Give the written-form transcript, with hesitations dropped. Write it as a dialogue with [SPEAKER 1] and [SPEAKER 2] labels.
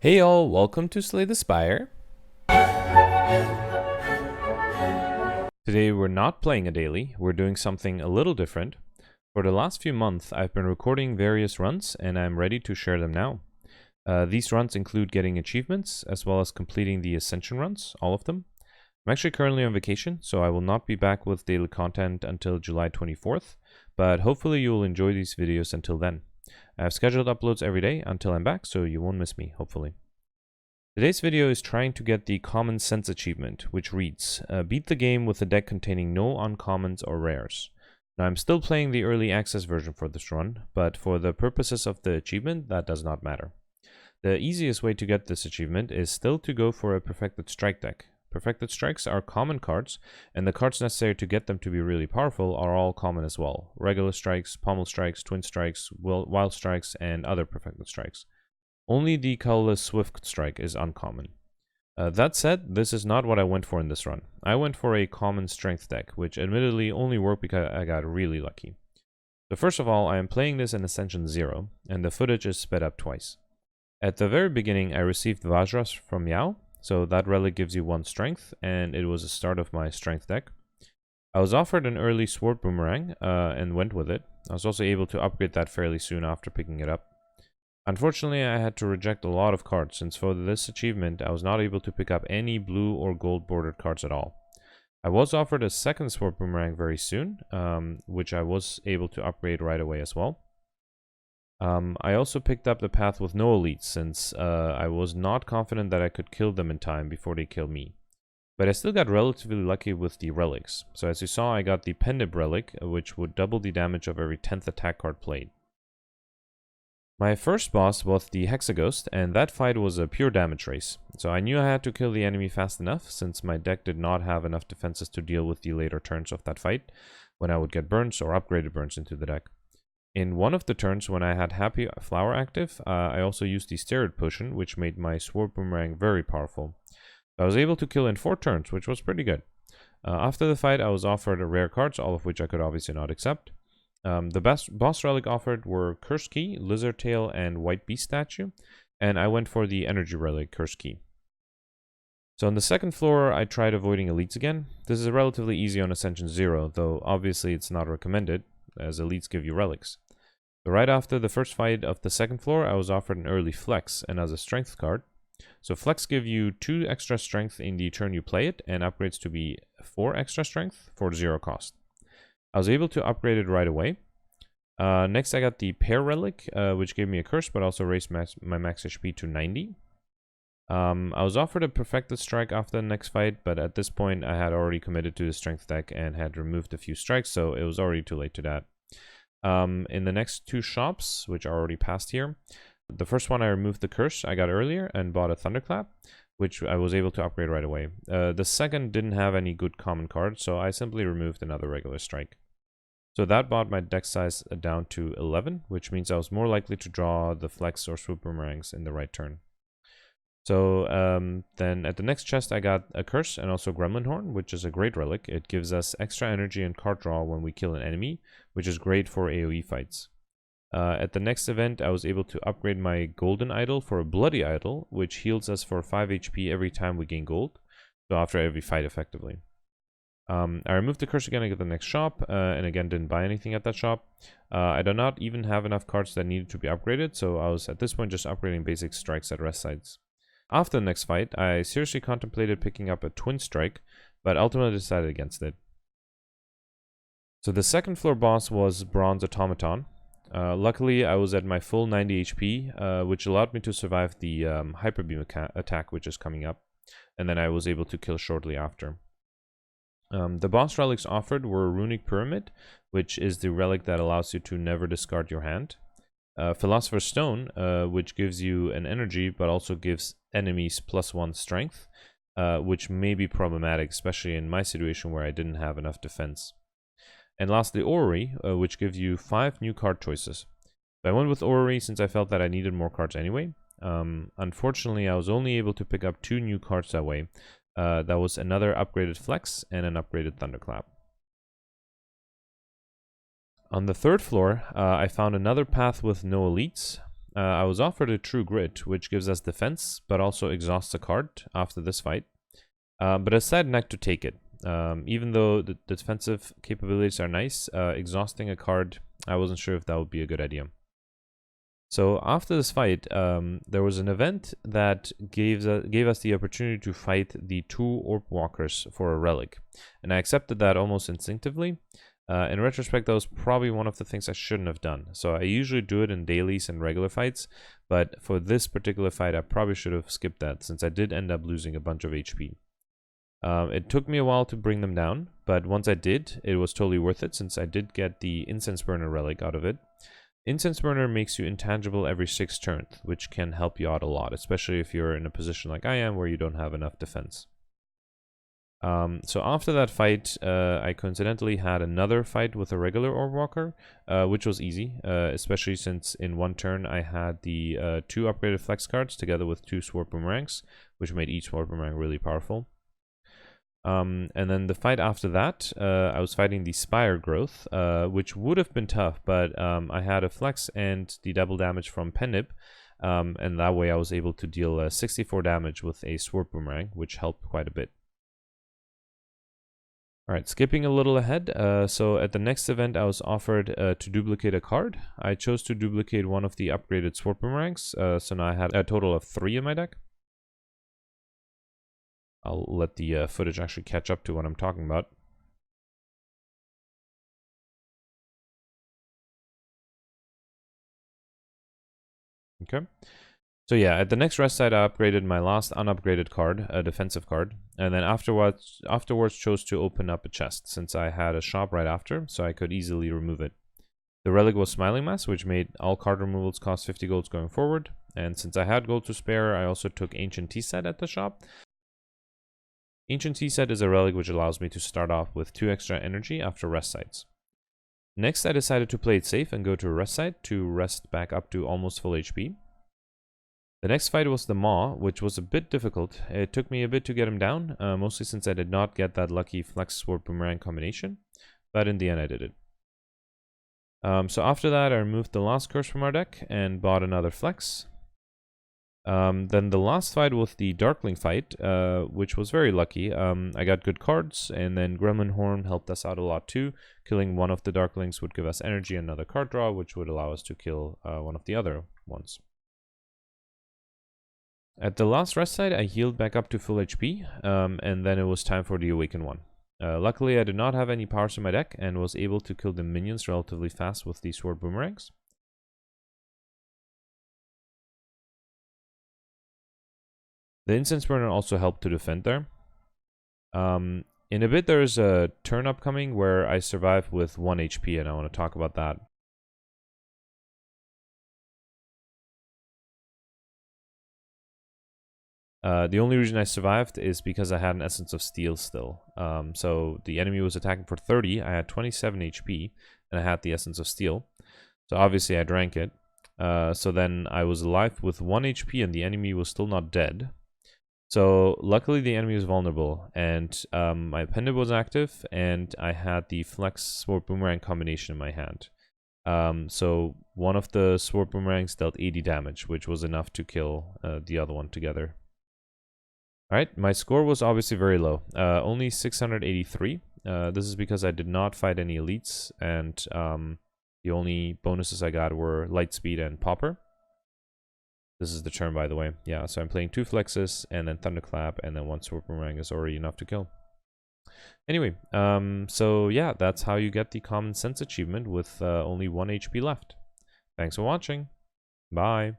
[SPEAKER 1] Hey all, welcome to Slay the Spire. Today we're not playing a daily, we're doing something a little different. For the last few months I've been recording various runs and I'm ready to share them now. These runs include getting achievements as well as completing the Ascension runs, all of them. I'm actually currently on vacation, so I will not be back with daily content until July 24th, but hopefully you will enjoy these videos until then. I have scheduled uploads every day until I'm back, so you won't miss me, hopefully. Today's video is trying to get the Common Sense achievement, which reads, beat the game with a deck containing no uncommons or rares. Now I'm still playing the early access version for this run, but for the purposes of the achievement, that does not matter. The easiest way to get this achievement is still to go for a Perfected Strike deck. Perfected Strikes are common cards, and the cards necessary to get them to be really powerful are all common as well. Regular Strikes, Pommel Strikes, Twin Strikes, Wild Strikes, and other Perfected Strikes. Only the colorless Swift Strike is uncommon. That said, this is not what I went for in this run. I went for a common strength deck, which admittedly only worked because I got really lucky. So first of all, I am playing this in Ascension 0, and the footage is sped up twice. At the very beginning, I received Vajras from Yao, so that relic gives you 1 strength, and it was the start of my strength deck. I was offered an early Sword Boomerang, and went with it. I was also able to upgrade that fairly soon after picking it up. Unfortunately, I had to reject a lot of cards, since for this achievement, I was not able to pick up any blue or gold bordered cards at all. I was offered a second Sword Boomerang very soon, which I was able to upgrade right away as well. I also picked up the path with no elites, since I was not confident that I could kill them in time before they kill me. But I still got relatively lucky with the relics. So as you saw, I got the Pendib relic, which would double the damage of every 10th attack card played. My first boss was the Hexaghost, and that fight was a pure damage race. So I knew I had to kill the enemy fast enough, since my deck did not have enough defenses to deal with the later turns of that fight, when I would get burns or upgraded burns into the deck. In one of the turns when I had Happy Flower active, I also used the Steroid Potion, which made my Sword Boomerang very powerful. I was able to kill in 4 turns, which was pretty good. After the fight, I was offered rare cards, all of which I could obviously not accept. The best boss relic offered were Curse Key, Lizard Tail, and White Beast Statue, and I went for the Energy Relic, Curse Key. So on the second floor, I tried avoiding elites again. This is relatively easy on Ascension 0, though obviously it's not recommended, as elites give you relics. So right after the first fight of the second floor, I was offered an early Flex, and as a strength card. So Flex give you 2 extra strength in the turn you play it, and upgrades to be 4 extra strength for 0 cost. I was able to upgrade it right away. Next I got the Pair Relic, which gave me a curse, but also raised my max HP to 90. I was offered a Perfected Strike after the next fight, but at this point I had already committed to the strength deck and had removed a few strikes, so it was already too late to that. In the next 2 shops, which are already passed here, the first one I removed the curse I got earlier and bought a Thunderclap, which I was able to upgrade right away. The second didn't have any good common cards, so I simply removed another regular strike. So that brought my deck size down to 11, which means I was more likely to draw the Flex or Swoop Boomerangs in the right turn. So then at the next chest I got a Curse and also Gremlin Horn, which is a great relic. It gives us extra energy and card draw when we kill an enemy, which is great for AoE fights. At the next event, I was able to upgrade my Golden Idol for a Bloody Idol, which heals us for 5 HP every time we gain gold, so after every fight effectively. I removed the curse again at the next shop, and again didn't buy anything at that shop. I do not even have enough cards that needed to be upgraded, so I was at this point just upgrading basic strikes at rest sites. After the next fight, I seriously contemplated picking up a Twin Strike, but ultimately decided against it. So the second floor boss was Bronze Automaton. Luckily, I was at my full 90 HP, which allowed me to survive the Hyper Beam attack, which is coming up, and then I was able to kill shortly after. The boss relics offered were Runic Pyramid, which is the relic that allows you to never discard your hand. Philosopher's Stone, which gives you an energy, but also gives enemies +1 strength, which may be problematic, especially in my situation where I didn't have enough defense. And lastly, Orrery, which gives you 5 new card choices. I went with Orrery since I felt that I needed more cards anyway. Unfortunately, I was only able to pick up 2 new cards that way. That was another upgraded Flex and an upgraded Thunderclap. On the third floor, I found another path with no elites. I was offered a True Grit, which gives us defense, but also exhausts a card after this fight. But I decided not to take it. Even though the defensive capabilities are nice, exhausting a card, I wasn't sure if that would be a good idea. So after this fight, there was an event that gave us the opportunity to fight the 2 Orb Walkers for a relic. And I accepted that almost instinctively. In retrospect, that was probably one of the things I shouldn't have done. So I usually do it in dailies and regular fights, but for this particular fight, I probably should have skipped that, since I did end up losing a bunch of HP. It took me a while to bring them down, but once I did, it was totally worth it, since I did get the Incense Burner relic out of it. Incense Burner makes you intangible every 6 turns, which can help you out a lot, especially if you're in a position like I am, where you don't have enough defense. So after that fight, I coincidentally had another fight with a regular Orb Walker, which was easy, especially since in one turn I had the 2 upgraded flex cards together with 2 Sword Boomerangs, which made each Sword Boomerang really powerful. And then the fight after that, I was fighting the Spire growth, which would have been tough, but I had a flex and the double damage from Penip, and that way I was able to deal 64 damage with a Sword Boomerang, which helped quite a bit. Alright, skipping a little ahead, so at the next event I was offered to duplicate a card. I chose to duplicate one of the upgraded Sword Boomerangs, so now I had a total of 3 in my deck. I'll let the footage actually catch up to what I'm talking about. Okay. So yeah, at the next rest site, I upgraded my last unupgraded card, a defensive card, and then afterwards chose to open up a chest, since I had a shop right after, so I could easily remove it. The relic was Smiling Mask, which made all card removals cost 50 golds going forward, and since I had gold to spare, I also took Ancient Tea Set at the shop. Ancient Tea Set is a relic which allows me to start off with 2 extra energy after rest sites. Next, I decided to play it safe and go to a rest site to rest back up to almost full HP. The next fight was the Maw, which was a bit difficult. It took me a bit to get him down, mostly since I did not get that lucky Flex Sword Boomerang combination, but in the end I did it. So after that I removed the last curse from our deck and bought another Flex. Then the last fight was the Darkling fight, which was very lucky. I got good cards, and then Gremlin Horn helped us out a lot too. Killing one of the Darklings would give us energy and another card draw, which would allow us to kill one of the other ones. At the last rest site, I healed back up to full HP, and then it was time for the Awaken one. Luckily, I did not have any powers in my deck, and was able to kill the minions relatively fast with the Sword Boomerangs. The Incense Burner also helped to defend there. In a bit, there's a turn upcoming where I survive with 1 HP, and I want to talk about that. The only reason I survived is because I had an Essence of Steel still. So the enemy was attacking for 30, I had 27 HP, and I had the Essence of Steel. So obviously I drank it. So then I was alive with 1 HP and the enemy was still not dead. So luckily the enemy was vulnerable, and my pendant was active, and I had the Flex Sword Boomerang combination in my hand. So one of the Sword Boomerangs dealt 80 damage, which was enough to kill the other one together. Alright, my score was obviously very low, only 683. This is because I did not fight any elites, and the only bonuses I got were Light Speed and Popper. This is the turn, by the way. Yeah, so I'm playing 2 Flexes, and then Thunderclap, and then 1 Sword Boomerang is already enough to kill. Anyway, so yeah, that's how you get the Common Sense achievement with only 1 HP left. Thanks for watching. Bye.